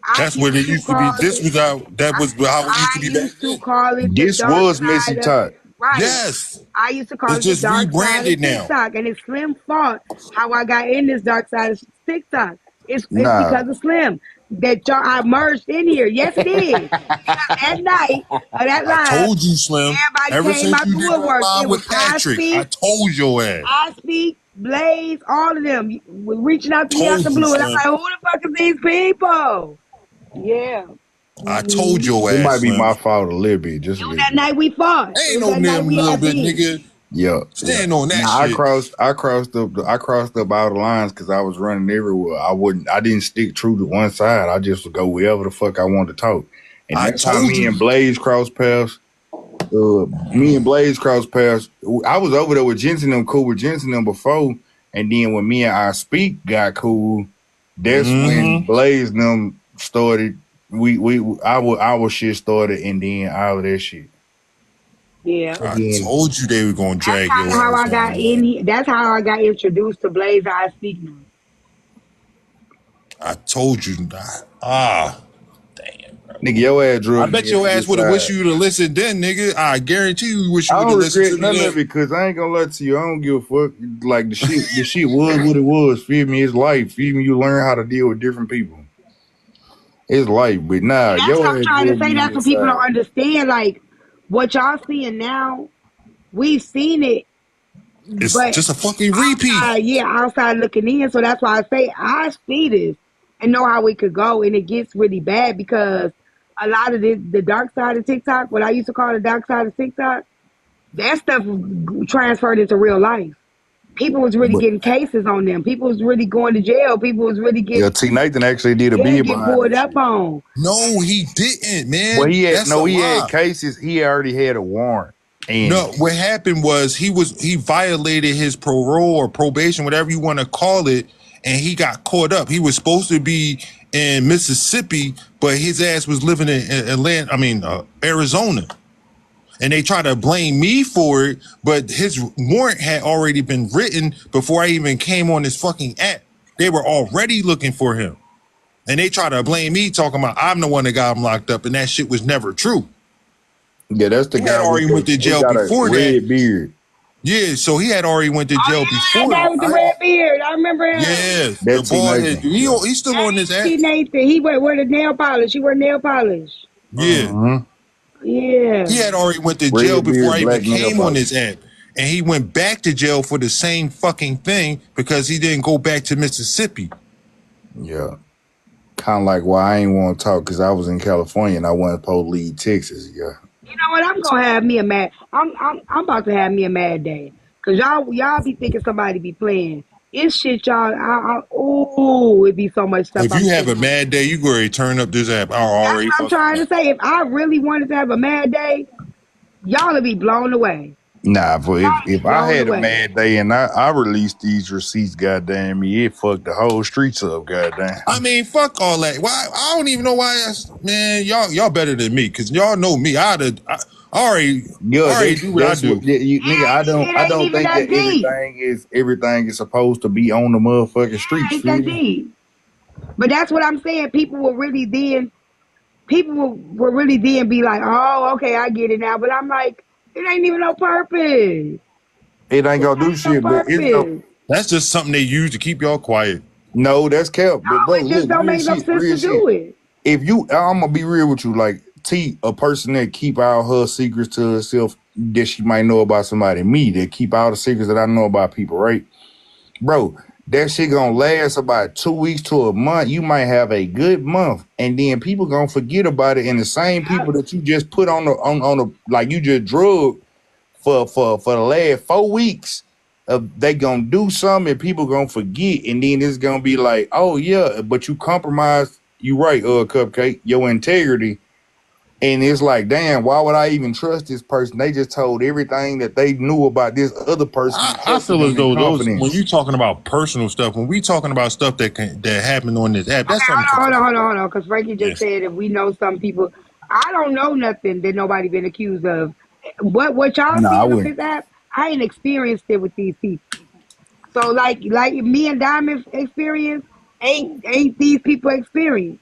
I that's what used it to used to be. call This it. was how that was how it used I to be back used to then. call it the This dark was Missy side of Tot. right. Yes. I used to call It's it the just dark side of rebranded now. TikTok, and it's Slim fault how I got in this dark side of TikTok. It's Nah. because of Slim that y'all I merged in here. Yes, it is because that night of that I live, told you, Slim. everybody Ever came since out you the did that woodwork. live It was with Patrick, I told your ass. I speak, Blaze, all of them were reaching out to me out Told the you, blue, and I'm Slim. like, who the fuck is these people? Yeah. I told Mm-hmm. your It ass, might be Slim. my fault a little bit, just It a was little that bit. night we fought. It Ain't was no that night damn we little had bit, beef. nigga. Yeah, yeah. Stand on that Now shit. I crossed up all the lines because I was running everywhere. I didn't stick true to one side. I just would go wherever the fuck I wanted to talk. And I that's how told me you. and Blaze crossed paths. Me and Blaze crossed paths. I was over there with Jensen them cool with Jensen them before. And then when me and I speak got cool, that's when Mm-hmm. Blaze them started. Our shit started and then all of that shit. Yeah. And I then told you they were gonna That's drag kind your of how ass I down got there. in here. That's how I got introduced to Blaze I Speak Now. I told you. Ah, damn. nigga, your ass I drug bet me your into ass this would have wished side. you would have listened then, nigga. I guarantee you wish I you would don't have listened regret to me none of then. it because I ain't gonna lie to you. I don't give a fuck. Like the shit was what it was. Feel me? It's life. Feel me? You learn how to deal with different people. It's life. But nah, And that's what your I'm ass trying to drug say. me in That's what this people don't side. understand. Like what y'all seeing now, we've seen it, It's but just a fucking repeat. outside looking in. So that's why I say I see this and know how it could go, and it gets really bad because a lot of the dark side of TikTok, what I used to call the dark side of TikTok, that stuff transferred into real life. People was really But getting cases on them. People was really going to jail. People was really yeah, getting T Nathan actually did a bid get behind pulled that up shit. on. No, he didn't, Well, man. That's a he had lie. cases. He already had a warrant, and No, what happened was he violated his parole or probation, whatever you want to call it, and he got caught up. He was supposed to be in Mississippi, but his ass was living in Atlanta. Arizona, and they try to blame me for it. But his warrant had already been written before I even came on this fucking app. They were already looking for him. And they try to blame me, talking about I'm the one that got him locked up, and that shit was never true. Yeah, that's the He had guy with already went to he jail got a before that. red beard. Yeah, so he had already went to Oh jail yeah, that before. guy with the red beard. I remember him. Yeah, the That's T bald head. Nathan. Yeah. He's still on this app. T Nathan. He wear the nail polish. He wear nail polish. Yeah, Mm-hmm. he Yeah. had already went to jail Red before beard, I even black nail came on polish. this app, and he went back to jail for the same fucking thing because he didn't go back to Mississippi. Yeah. Kind of like why I ain't want to talk because I was in California and I wasn't supposed to leave Texas. Yeah. You know what? I'm gonna have me a mad. I'm about to have me a mad day. Cause y'all be thinking somebody be playing. It's shit, y'all. Ooh, it be so much stuff If I'm you have a saying. mad day, you go ahead and turn up this app. I That's already what I'm fucking trying know. to say. If I really wanted to have a mad day, y'all would be blown away. Nah, but Y'all would be if I blown had a away. mad day and I released these receipts, goddamn me, it fucked the whole streets up, goddamn. I mean, fuck all that. Why? I don't even know why. Man, y'all better than me because y'all know me. I Yeah, already do what I that's what do. nigga. It I ain't don't even think that that deep. everything is supposed to be on the motherfucking streets. Ain't Feel that me? deep. But that's what I'm saying. People will really then be like, oh, okay, I get it now. But I'm like, it ain't even no purpose. It ain't It gonna do ain't no shit, but it's no. purpose. That's just something they use to keep y'all quiet. No, that's kept. But bro, No, it just look, don't make no sense real to shit. do it. If you, I'm gonna be real with you. Like T, a person that keep all her secrets to herself that she might know about somebody. Me, that keep all the secrets that I know about people. Right, bro. That shit gonna last about 2 weeks to a month. You might have a good month, and then people gonna forget about it. And the same people that you just put on the like you just drug for the last 4 weeks, they gonna do something and people gonna forget, and then it's gonna be like, oh yeah, but you compromised. You right, Cupcake, your integrity, and it's like, damn, why would I even trust this person? They just told everything that they knew about this other person and I trusted feel as them in though those when you confidence. talking about personal stuff, when we talking about stuff that happened on this app, that's something Hold on, completely hold on, different. hold on. Because Frankie just Yes. said if we know some people, I don't know nothing that nobody been accused of. What y'all No, I seeing on wouldn't. this app, I ain't experienced it with these people. So like me and Diamond experience ain't these people experience.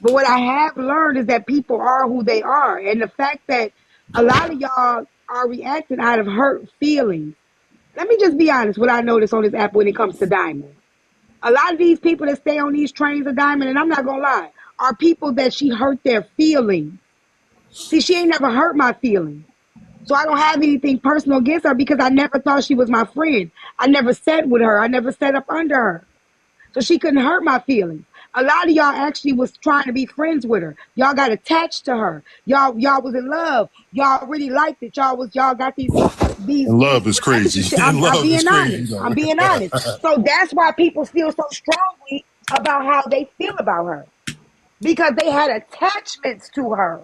But what I have learned is that people are who they are. And the fact that a lot of y'all are reacting out of hurt feelings. Let me just be honest, what I notice on this app when it comes to Diamond. A lot of these people that stay on these trains of Diamond, and I'm not gonna lie, are people that she hurt their feelings. See, she ain't never hurt my feelings. So I don't have anything personal against her because I never thought she was my friend. I never sat with her. I never sat up under her. So she couldn't hurt my feelings. A lot of y'all actually was trying to be friends with her. Y'all got attached to her. Y'all was in love. Y'all really liked it. Y'all got these And love is crazy. relationship. And I'm love is being crazy honest. though. I'm being honest. So that's why people feel so strongly about how they feel about her because they had attachments to her.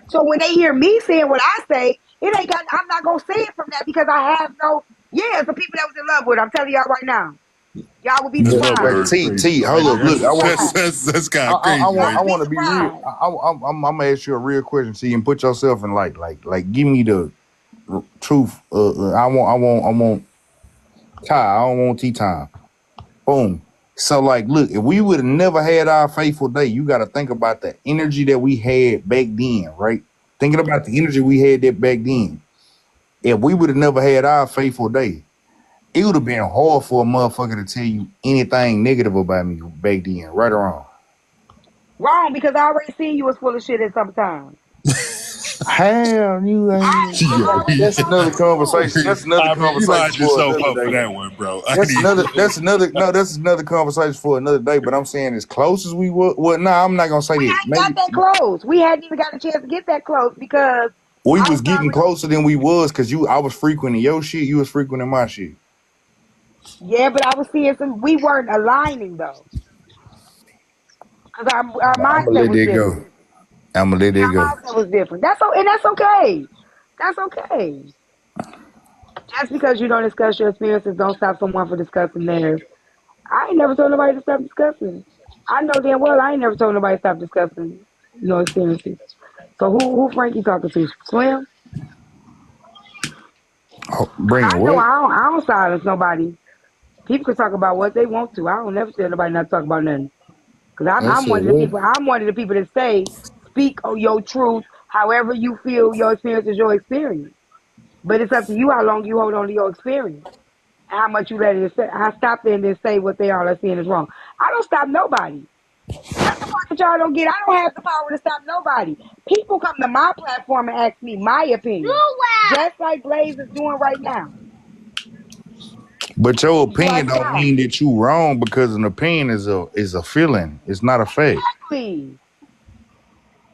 So when they hear me saying what I say, it ain't got. I'm not gonna say it from that because I have no. Yeah, it's the people that was in love with her. I'm telling y'all right now. Y'all would be And But, love with her surprised. is T, crazy. hold Like up, look, I want you. that's kind of crazy, I right? Y'all be want to be real. surprised. I'm gonna ask you a real question, see, and put yourself in give me the truth. I want Ty. I don't want tea time. Boom. So like, look, if we would have never had our faithful day, you got to think about the energy that we had back then, right? Thinking about the energy we had that back then. If we would have never had our faithful day, it would have been hard for a motherfucker to tell you anything negative about me back then, right or wrong. Wrong, because I already seen you was full of shit at some time. Hell, you ain't. I Yo, already That's know another conversation. That's another I mean, you conversation lined for yourself another up for day. that one, bro. I That's another. need. That's another. No, that's another conversation for another day. But I'm saying as close as we were. Well, no, I'm not gonna say we that. ain't got Maybe that close. We hadn't even got a chance to get that close because we I was was getting already. closer than we was because I was frequenting your shit. You was frequenting my shit. Yeah, but I was seeing some. We weren't aligning though, because our I'm gonna mindset let was that go. different. I'm gonna let Yeah, that go. our mindset was different. And that's okay. That's okay. Just because you don't discuss your experiences, don't stop someone from discussing theirs. I ain't never told nobody to stop discussing. I know damn well I ain't never told nobody to stop discussing experiences. So who Frankie talking to? Slim? Oh, Cause bring I know what? I don't silence nobody. People can talk about what they want to. I don't never tell nobody not to talk about nothing. Because That's I'm it. one of the What? people. I'm one of the people that say, speak your truth. However you feel, your experience is your experience. But it's up to you how long you hold on to your experience and how much you let it. I stop there and then say what they all are saying is wrong. I don't stop nobody. That's the part that y'all don't get. I don't have the power to stop nobody. People come to my platform and ask me my opinion, just like Blaze is doing right now. But your Do I opinion don't stop? mean that you wrong because an opinion is a feeling. It's not a fact. Exactly.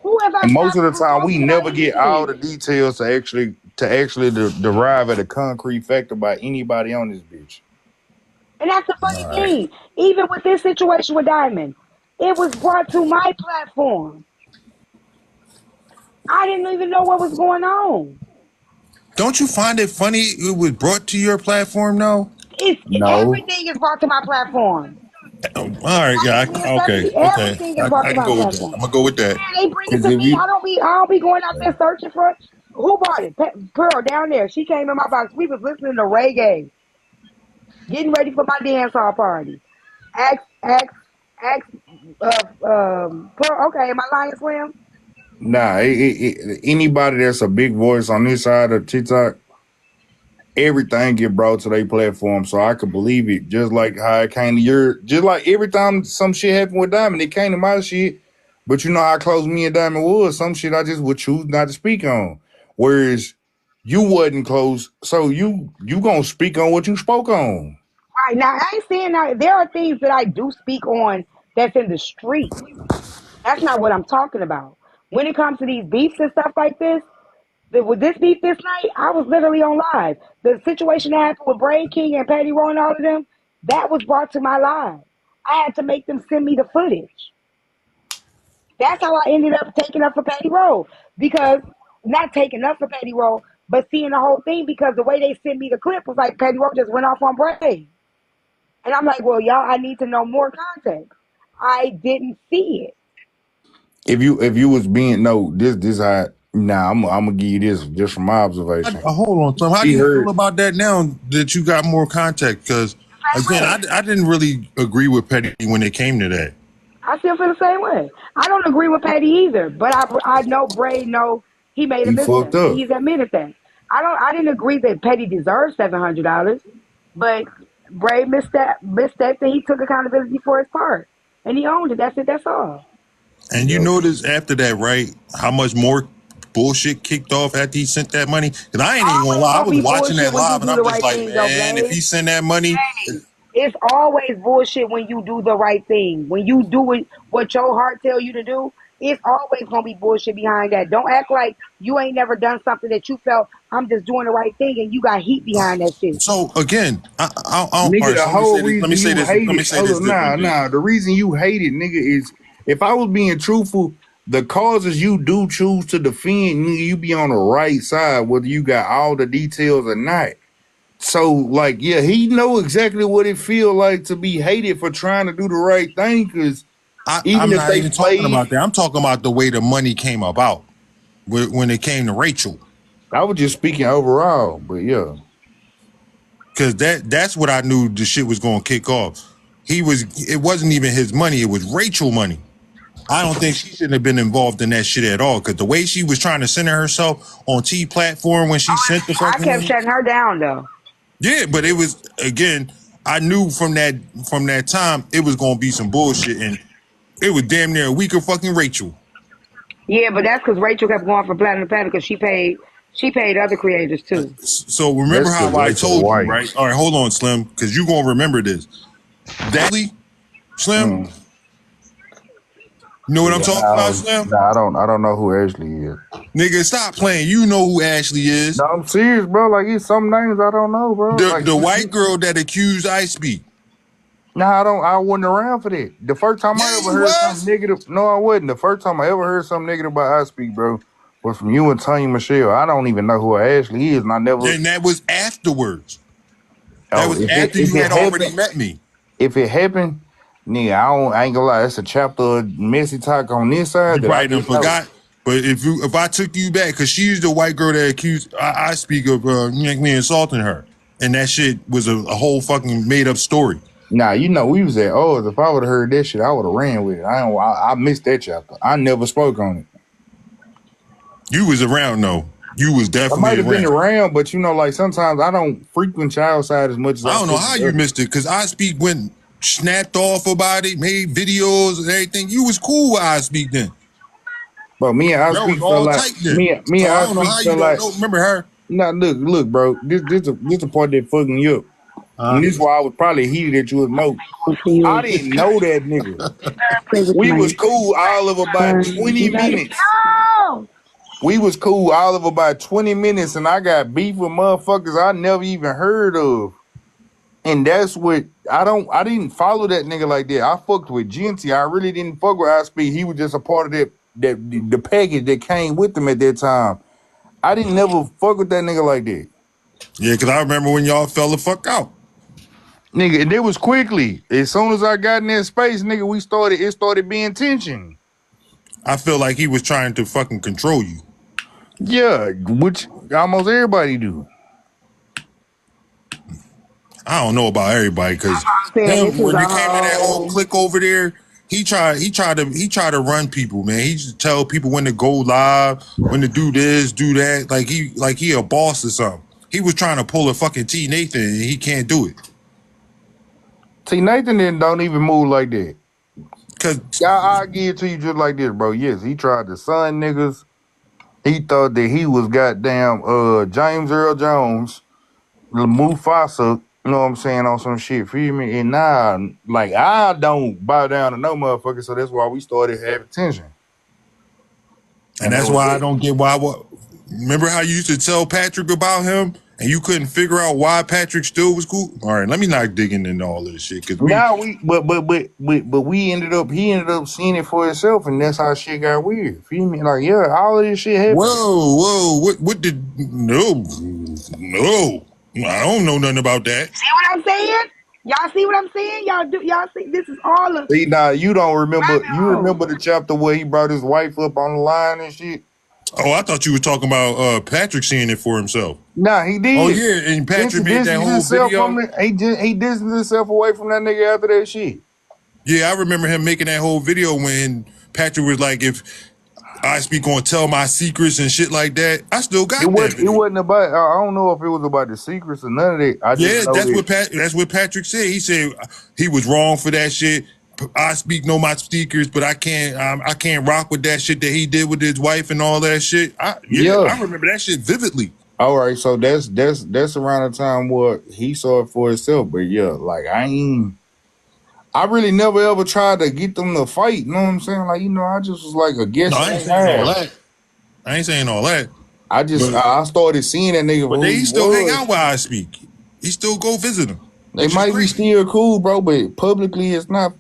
Who have I And most stopped of the from time, we talking about never get all anything? the details to actually derive at a concrete fact about anybody on this bitch. And that's the All funny right. thing. Even with this situation with Diamond, it was brought to my platform. I didn't even know what was going on. Don't you find it funny it was brought to your platform now? No, Everything is brought to my platform. All right, Like yeah, me and okay, Stephanie, okay. everything is brought I to can my go with that. I'm platform. gonna go with that. Yeah, they bring it because to if me. you I don't be going out there searching for it. Who bought it? Pearl down there. She came in my box. We was listening to reggae, getting ready for my dance hall party. Ask, Pearl. Okay, am I lying, Slim? nah, anybody that's a big voice on this side of TikTok, everything get brought to their platform, so I could believe it. Just like how it came to your, just like every time some shit happened with Diamond, it came to my shit. But you know how close me and Diamond was. Some shit I just would choose not to speak on. Whereas you wasn't close, so you gonna speak on what you spoke on. Right now, I ain't saying that there are things that I do speak on that's in the street. That's not what I'm talking about. When it comes to these beefs and stuff like this, with this beef this night, I was literally on live. The situation that happened with Brain King and Patty Roy and all of them, that was brought to my live. I had to make them send me the footage. That's how I ended up taking up for Patty Rowe. Because not taking up for Patty Rowe, but seeing the whole thing because the way they sent me the clip was like Patty Rowe just went off on Bray. And I'm like, well, y'all, I need to know more context. I didn't see it. If you was being no, this how nah, I'm gonna give you this just from my observation. Hold on, Tom. How do He you feel heard about that now that you got more contact? Because again, Same way. I didn't really agree with Petty when it came to that. I still feel the same way. I don't agree with Patty either, but I know Bray know he made a he fucked misstep and up. he's admitted that. I didn't agree that Petty deserved $700, but Bray misstepped and he took accountability for his part and he owned it. That's it. That's all. And you Yep. notice after that, right? How much more bullshit kicked off after he sent that money? Because I ain't even gonna Always lie, I gonna was be watching bullshit that when you live, and do I'm the just right like, thing, though, man, if Blaze. he send that money, It's always bullshit when you do the right thing. When you do it, what your heart tell you to do, it's always gonna be bullshit behind that. Don't act like you ain't never done something that you felt I'm just doing the right thing and you got heat behind that shit. so again, all Nigga, right. the So let me whole say this. Let me reason say you this. hate Let me it, say hold this on, nah, differently. nah. The reason you hate it, nigga, is if I was being truthful, the causes you do choose to defend, nigga, you be on the right side, whether you got all the details or not. So, like, yeah, he know exactly what it feel like to be hated for trying to do the right thing. Cause even I'm if not they even talking played, about that. I'm talking about the way the money came about when it came to Rachel. I was just speaking overall, but yeah. Because that's what I knew the shit was going to kick off. It wasn't even his money. It was Rachel money. I don't think she shouldn't have been involved in that shit at all. Because the way she was trying to center herself on T platform when she sent the I kept fucking, shutting her down though. yeah, but it was, again, I knew from that time it was going to be some bullshit, and it was damn near a week of fucking Rachel. Yeah, but that's because Rachel kept going for Platinum Platinum because she paid other creators too. So remember That's how because I Rachel told you, White. right? All right, hold on, Slim, because you gonna remember this. That Slim, Mm. you know what I'm Yeah, talking about, no, Slim? no, I don't know who Ashley is. Nigga, stop playing. You know who Ashley is. No, I'm serious, bro. Like, it's some names I don't know, bro. The Like, the white girl that accused Ice Beat. nah, I wasn't around for that. The first time I Yeah, ever you heard something was. negative, no, I wasn't. The first time I ever heard something negative about I Speak, bro, was from you and Tanya Michelle. I don't even know who Ashley is, and I never. And that was afterwards. That Oh, was if it after if you it had already happened, met me. if it happened, nigga, I ain't gonna lie. That's a chapter of messy talk on this side You that I probably done didn't know. forgot. But if I took you back, because she's the white girl that accused I Speak of me insulting her. And that shit was a whole fucking made up story. Nah, we was at O's. If I would have heard that shit, I would have ran with it. I missed that chapter. I never spoke on it. You was around though. You was I definitely might have been around. around, but like sometimes I don't frequent child side as much as I I don't know frequent how the you other. missed it, because I Speak went snapped off about it, made videos and everything. You was cool with I Speak then. But me and I That was speak felt all like tight then. me So and I I don't know speak how you felt don't like. know. Remember her? Nah, look, bro. This a part that fucking you up. And this is why I was probably heated at you as mo. I'll see you I in didn't know that nigga. play with We was my cool all of about 20 you gotta minutes. go. We was cool all of about 20 minutes, and I got beef with motherfuckers I never even heard of. And that's what I didn't follow that nigga like that. I fucked with Genty. I really didn't fuck with I Speak. He was just a part of the package that came with him at that time. I didn't never fuck with that nigga like that. Yeah, because I remember when y'all fell the fuck out. Nigga, and it was quickly. As soon as I got in that space, nigga, it started being tension. I feel like he was trying to fucking control you. Yeah, which almost everybody do. I don't know about everybody, because Saying this him, is when a it came to that whole whole clique over there, he tried to run people, man. He just tell people when to go live, when to do this, do that, like he a boss or something. He was trying to pull a fucking T Nathan, and he can't do it. See, Nathan don't even move like that. Cause I give it to you just like this, bro. Yes, he tried to son niggas. He thought that he was goddamn James Earl Jones, Mufasa, you know what I'm saying, on some shit, feel me? And nah, like I don't bow down to no motherfucker, so that's why we started having tension. And That that's was why I it. don't get why. What? Remember how you used to tell Patrick about him, and you couldn't figure out why Patrick still was cool? All right, let me not digging into all this shit, because Now but we he ended up seeing it for himself, and that's how shit got weird. Feel me? Like, yeah, all of this shit happened. whoa, what did no, I don't know nothing about that. see what I'm saying? Y'all see what I'm saying? Y'all see this is all a See, now you don't remember. rabbit You hole. remember the chapter where he brought his wife up on the line and shit? Oh, I thought you were talking about Patrick seeing it for himself. Nah, he Oh did. yeah, and Patrick He made that distanced whole himself video. from it. He distanced himself away from that nigga after that shit. Yeah, I remember him making that whole video when Patrick was like, "If I Speak gonna tell my secrets and shit like that." I still got that It video. wasn't about. I don't know if it was about the secrets or none of that. I just Yeah, know that. that's what Patrick said. He said he was wrong for that shit. I Speak know my secrets, but I can't rock with that shit that he did with his wife and all that shit. Yeah. I remember that shit vividly. All right. So that's around the time where he saw it for himself. But yeah, like I really never ever tried to get them to fight. You know what I'm saying? Like, I just was like a No, guest I in ain't the saying all house. that. I ain't saying all that. But I started seeing that nigga for but who they he still hang was. out with I Speak. He still go visit him, They which is might be crazy. still cool, bro, but publicly it's not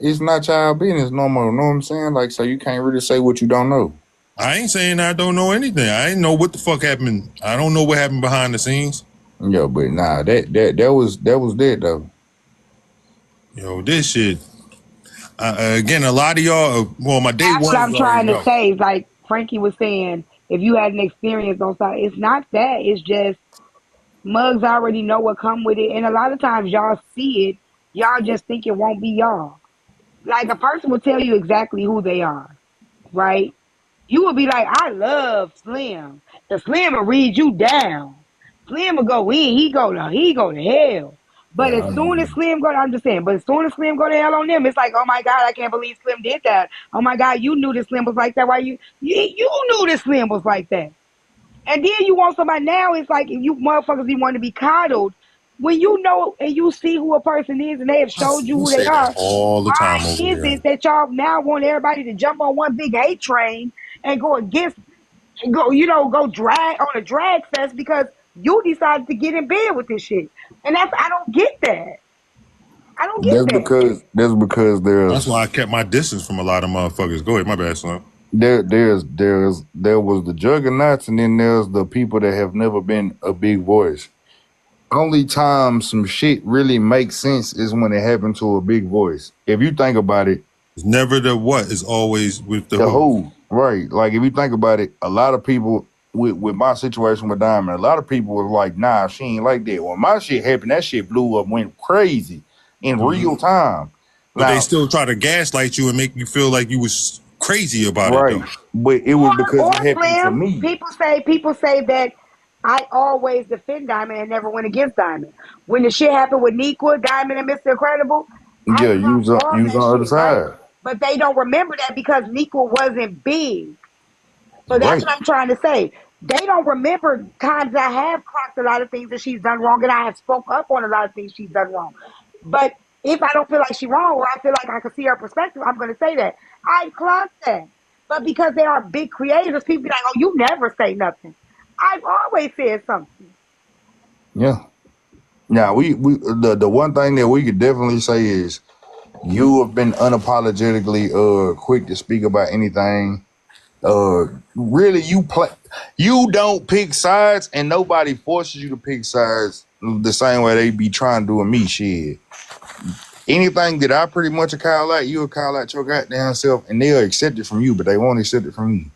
y'all business no more. You know what I'm saying? Like, so you can't really say what you don't know. I ain't saying I don't know anything. I ain't know what the fuck happened. I don't know what happened behind the scenes. Yo, but nah, that was that though. Yo, this shit. Again, a lot of y'all. Well, my day That's what one I'm is already trying to out. say. Like Frankie was saying, if you had an experience on site, it's not that. It's just mugs already know what come with it, and a lot of times y'all see it, y'all just think it won't be y'all. Like a person will tell you exactly who they are, right? You will be like, I love Slim. The Slim will read you down. Slim will go in, he go to hell. But Yeah, as soon as Slim go, I'm just saying, but as soon as Slim go to hell on them, it's like, oh my God, I can't believe Slim did that. Oh my God, you knew that Slim was like that. Why you knew that Slim was like that? And then you want somebody now, it's like if you motherfuckers you want to be coddled. When you know and you see who a person is and they have showed you We who they say that are, all the time over why is here. it that y'all now want everybody to jump on one big hate train and go against and go, go drag on a drag fest because you decided to get in bed with this shit. And I don't get that. I don't get that. that's because That's why I kept my distance from a lot of motherfuckers. Go ahead, my bad, son. there was the juggernauts and then there's the people that have never been a big voice. Only time some shit really makes sense is when it happened to a big voice. If you think about it, It's never the what. It's always with the the who. who, right? Like if you think about it, a lot of people with my situation with Diamond, a lot of people was like, nah, she ain't like that. When my shit happened, that shit blew up, went crazy. in real time. But they Now, still try to gaslight you and make you feel like you was crazy about it, right, though. but it was because Or it happened to Slim, me. people say that I always defend Diamond and never went against Diamond. When the shit happened with Nequa, Diamond, and Mr. Incredible, I Yeah, dropped all you was that on the other shit, right? side. But they don't remember that because Nequa wasn't big. So that's Right. what I'm trying to say. They don't remember times I have clocked a lot of things that she's done wrong, and I have spoke up on a lot of things she's done wrong. But if I don't feel like she's wrong, or I feel like I can see her perspective, I'm going to say that I clocked that. But because they are big creators, people be like, "Oh, you never say nothing." I've always said something. Yeah. Now the one thing that we could definitely say is you have been unapologetically quick to speak about anything. Really, you don't pick sides, and nobody forces you to pick sides the same way they be trying to do with me. Shit, anything that I pretty much call out, you'll call out your goddamn self, and they'll accept it from you, but they won't accept it from me.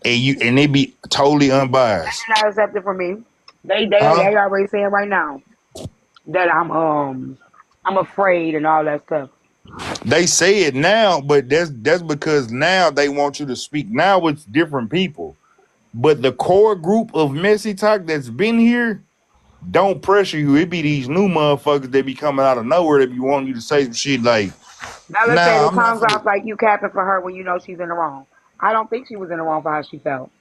And they be totally unbiased. They're not accepted for me. Huh? They already saying right now that I'm afraid and all that stuff. They say it now, but that's because now they want you to speak. Now it's different people. But the core group of messy talk that's been here don't pressure you. It be these new motherfuckers that be coming out of nowhere that be wanting you to say some shit like, Now let's say nah, it I'm not comes finna. off like you capping for her when you know she's in the wrong. I don't think she was in the wrong for how she felt.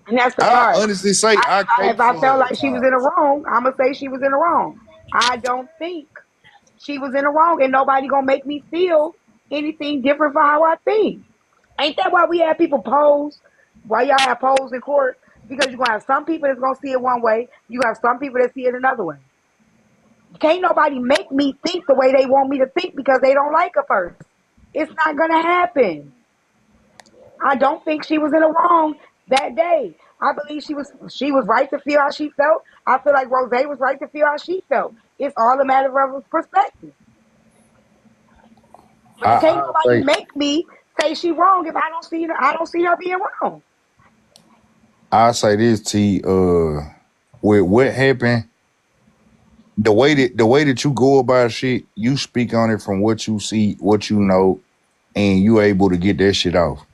And that's the I part. honestly say I If cape I for felt her at like she was in the times. wrong, I'm gonna say she was in the wrong. I don't think she was in the wrong, and nobody gonna make me feel anything different for how I think. Ain't that why we have people pose? Why y'all have pose in court? Because you're gonna have some people that's gonna see it one way, you have some people that see it another way. Can't nobody make me think the way they want me to think because they don't like her first. It's not gonna happen. I don't think she was in the wrong that day. I believe she was right to feel how she felt. I feel like Rose was right to feel how she felt. It's all a matter of perspective. But can't I nobody say make me say she wrong if I don't see her being wrong. I say this T with what happened, the way that you go about shit, you speak on it from what you see, what you know, and you able to get that shit off.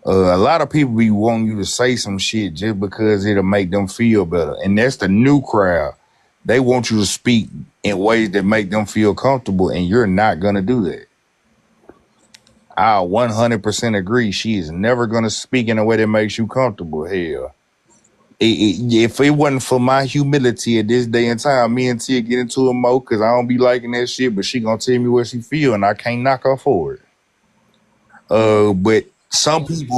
A lot of people be wanting you to say some shit just because it'll make them feel better. And that's the new crowd. They want you to speak in ways that make them feel comfortable, and you're not going to do that. I 100% agree. She is never going to speak in a way that makes you comfortable. Hell, if it wasn't for my humility at this day and time, me and Tia get into it more because I don't be liking that shit, but she going to tell me what she feel, and I can't knock her for it. But some people